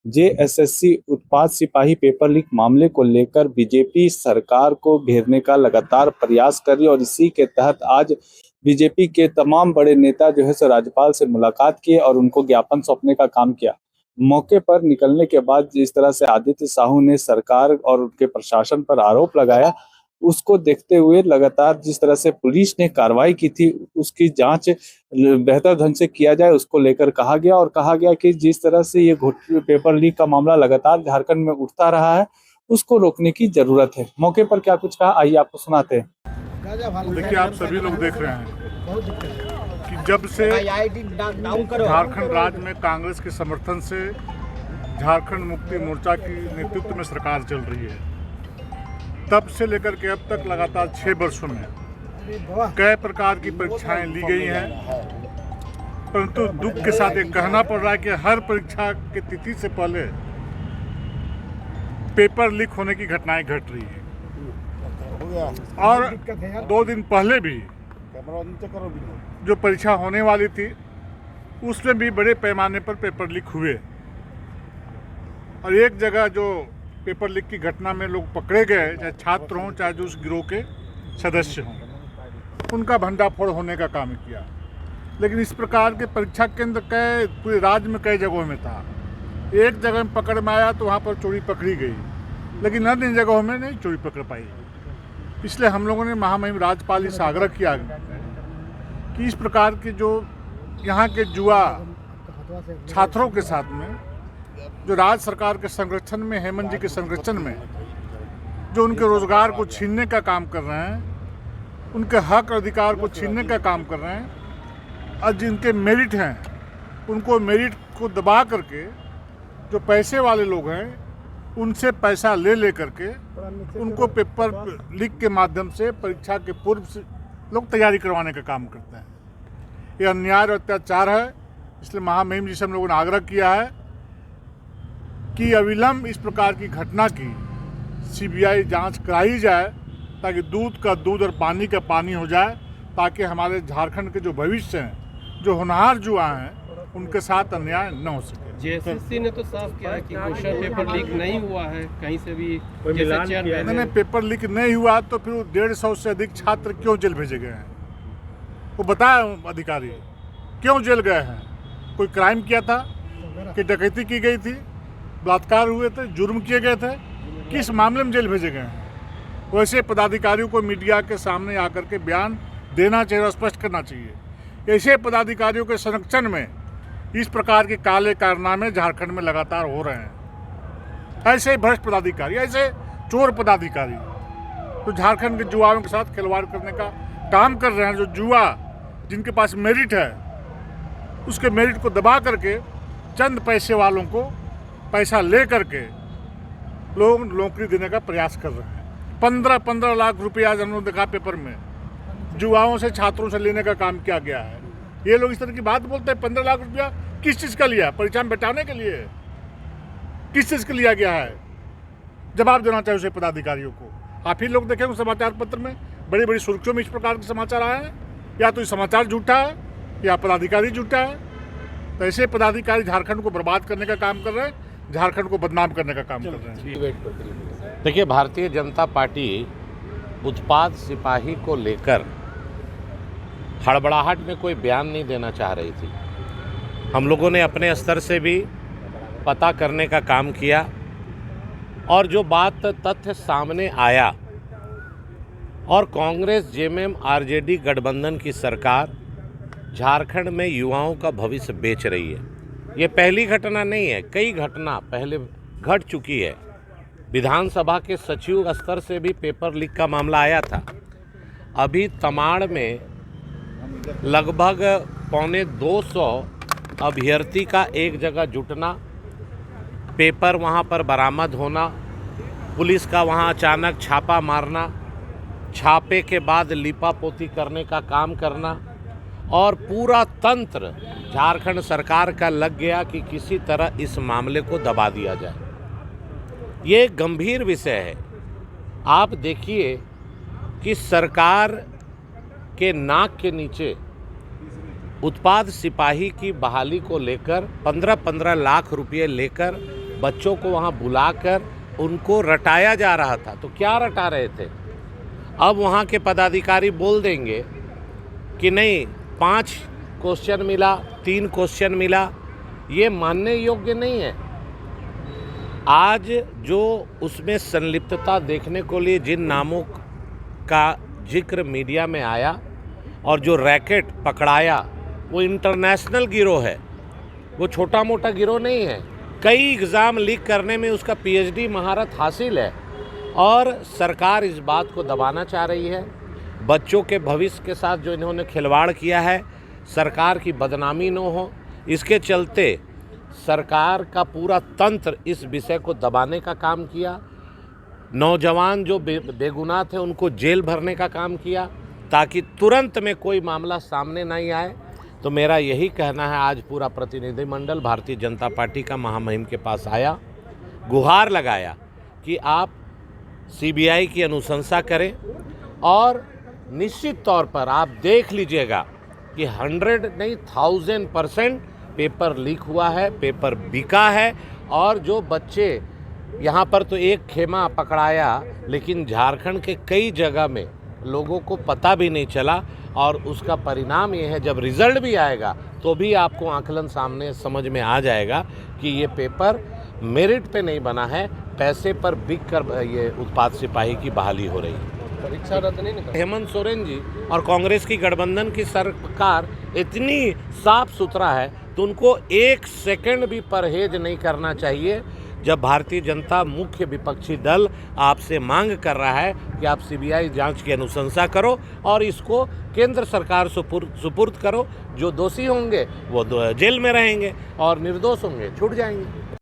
JSSC उत्पाद सिपाही paper leak मामले को लेकर बीजेपी सरकार को घेरने का लगातार प्रयास कर रही है और इसी के तहत आज बीजेपी के तमाम बड़े नेता जो है सो राज्यपाल से मुलाकात किए और उनको ज्ञापन सौंपने का काम किया। मौके पर निकलने के बाद जिस तरह से आदित्य साहू ने सरकार और उनके प्रशासन पर आरोप लगाया, उसको देखते हुए लगातार जिस तरह से पुलिस ने कार्रवाई की थी उसकी जांच बेहतर ढंग से किया जाए, उसको लेकर कहा गया और कहा गया कि जिस तरह से ये पेपर लीक का मामला लगातार झारखंड में उठता रहा है, उसको रोकने की जरूरत है। मौके पर क्या कुछ कहा, आइए आपको सुनाते हैं। देखिए, आप सभी लोग देख रहे हैं कि जब से झारखंड राज्य में कांग्रेस के समर्थन से झारखंड मुक्ति मोर्चा की नेतृत्व में सरकार चल रही है, तब से लेकर के अब तक लगातार 6 वर्षों में कई प्रकार की परीक्षाएं ली गई हैं। परंतु दुख के साथ ये कहना पड़ रहा है कि हर परीक्षा की तिथि से पहले पेपर लीक होने की घटनाएं घट रही हैं और 2 दिन पहले भी जो परीक्षा होने वाली थी उसमें भी बड़े पैमाने पर पेपर लीक हुए और एक जगह जो पेपर लीक की घटना में लोग पकड़े गए, चाहे छात्र हों चाहे जो उस गिरोह के सदस्य हों, उनका भंडाफोड़ होने का काम किया। लेकिन इस प्रकार के परीक्षा केंद्र कई पूरे राज्य में कई जगहों में था। एक जगह में पकड़ में आया तो वहाँ पर चोरी पकड़ी गई, लेकिन अन्य जगहों में नहीं चोरी पकड़ पाई। इसलिए हम लोगों ने महामहिम राज्यपाल से आग्रह किया कि इस प्रकार के जो यहाँ के जुआ छात्रों के साथ में जो राज्य सरकार के संरक्षण में, हेमंत जी के संरक्षण में जो उनके रोजगार को छीनने का काम कर रहे हैं, उनके हक अधिकार को छीनने का काम कर रहे हैं और जिनके मेरिट हैं उनको मेरिट को दबा करके जो पैसे वाले लोग हैं उनसे पैसा ले करके उनको पेपर लीक के माध्यम से परीक्षा के पूर्व से लोग तैयारी करवाने का काम करते हैं। ये अन्याय और अत्याचार है। इसलिए महामहिम जी से हम लोगों ने आग्रह किया है कि अविलंब इस प्रकार की घटना की सीबीआई जांच कराई जाए ताकि दूध का दूध और पानी का पानी हो जाए, ताकि हमारे झारखंड के जो भविष्य हैं, जो होनहार जुआ हैं, उनके साथ अन्याय न हो सके। जेएसएससी ने तो साफ किया है कि क्वेश्चन पेपर लीक नहीं हुआ है, कहीं से भी कोई मिलान किया नहीं। पेपर लीक नहीं हुआ तो फिर 150 से अधिक छात्र क्यों जेल भेजे गए हैं? वो बताए अधिकारी क्यों जेल गए हैं? कोई क्राइम किया था कि डकैती की गई थी, बलात्कार हुए थे, जुर्म किए गए थे, किस मामले में जेल भेजे गए हैं? वैसे पदाधिकारियों को मीडिया के सामने आकर के बयान देना चाहिए और स्पष्ट करना चाहिए। ऐसे पदाधिकारियों के संरक्षण में इस प्रकार के काले कारनामे झारखंड में लगातार हो रहे हैं। ऐसे भ्रष्ट पदाधिकारी, ऐसे चोर पदाधिकारी तो झारखंड के जुआओं के साथ खिलवाड़ करने का काम कर रहे हैं। जो जुआ जिनके पास मेरिट है, उसके मेरिट को दबा करके चंद पैसे वालों को पैसा ले करके लोग नौकरी देने का प्रयास कर रहे हैं। 15-15 लाख रुपया आज हमने देखा पेपर में जुआओं से, छात्रों से लेने का काम किया गया है। ये लोग इस तरह की बात बोलते हैं। 15 लाख रुपया किस चीज़ का लिया? परीक्षा में बैठाने के लिए? किस चीज़ का लिया गया है? जवाब देना चाहिए उसे पदाधिकारियों को। आप ही लोग देखेंगे समाचार पत्र में बड़ी बड़ी सुर्खियों में इस प्रकार के समाचार आए हैं। या तो ये समाचार झूठा है या पदाधिकारी झूठा है। तो ऐसे पदाधिकारी झारखंड को बर्बाद करने का काम कर रहे हैं, झारखंड को बदनाम करने का काम कर रहे हैं। देखिए, भारतीय जनता पार्टी उत्पाद सिपाही को लेकर हड़बड़ाहट में कोई बयान नहीं देना चाह रही थी। हम लोगों ने अपने स्तर से भी पता करने का काम किया और जो बात तथ्य सामने आया और कांग्रेस, जेएमएम, आरजेडी गठबंधन की सरकार झारखंड में युवाओं का भविष्य बेच रही है। ये पहली घटना नहीं है, कई घटना पहले घट चुकी है। विधानसभा के सचिव स्तर से भी पेपर लीक का मामला आया था। अभी तमाड़ में लगभग 250 अभ्यर्थी का एक जगह जुटना, पेपर वहां पर बरामद होना, पुलिस का वहां अचानक छापा मारना, छापे के बाद लिपापोती करने का काम करना और पूरा तंत्र झारखंड सरकार का लग गया कि किसी तरह इस मामले को दबा दिया जाए। ये एक गंभीर विषय है। आप देखिए कि सरकार के नाक के नीचे उत्पाद सिपाही की बहाली को लेकर 15-15 लाख रुपये लेकर बच्चों को वहाँ बुलाकर उनको रटाया जा रहा था। तो क्या रटा रहे थे? अब वहाँ के पदाधिकारी बोल देंगे कि नहीं 5 क्वेश्चन मिला, 3 क्वेश्चन मिला, ये मानने योग्य नहीं है। आज जो उसमें संलिप्तता देखने को लिए जिन नामों का जिक्र मीडिया में आया और जो रैकेट पकड़ाया, वो इंटरनेशनल गिरोह है, वो छोटा मोटा गिरोह नहीं है। कई एग्ज़ाम लीक करने में उसका पीएचडी महारत हासिल है और सरकार इस बात को दबाना चाह रही है। बच्चों के भविष्य के साथ जो इन्होंने खिलवाड़ किया है, सरकार की बदनामी न हो, इसके चलते सरकार का पूरा तंत्र इस विषय को दबाने का काम किया। नौजवान जो बेगुनाह थे उनको जेल भरने का काम किया ताकि तुरंत में कोई मामला सामने नहीं आए। तो मेरा यही कहना है, आज पूरा प्रतिनिधिमंडल भारतीय जनता पार्टी का महामहिम के पास आया, गुहार लगाया कि आप सीबीआई की अनुशंसा करें और निश्चित तौर पर आप देख लीजिएगा कि 100 नहीं 1000% पेपर लीक हुआ है, पेपर बिका है। और जो बच्चे यहाँ पर तो एक खेमा पकड़ाया, लेकिन झारखंड के कई जगह में लोगों को पता भी नहीं चला और उसका परिणाम ये है, जब रिजल्ट भी आएगा तो भी आपको आकलन सामने समझ में आ जाएगा कि ये पेपर मेरिट पे नहीं बना है, पैसे पर बिक कर ये उत्पाद सिपाही की बहाली हो रही है। परीक्षा रद्द नहीं निकला। हेमंत सोरेन जी और कांग्रेस की गठबंधन की सरकार इतनी साफ सुथरा है तो उनको 1 सेकंड भी परहेज नहीं करना चाहिए। जब भारतीय जनता मुख्य विपक्षी दल आपसे मांग कर रहा है कि आप सीबीआई जांच की अनुशंसा करो और इसको केंद्र सरकार सुपुर्द करो, जो दोषी होंगे वो जेल में रहेंगे और निर्दोष होंगे छूट जाएंगे।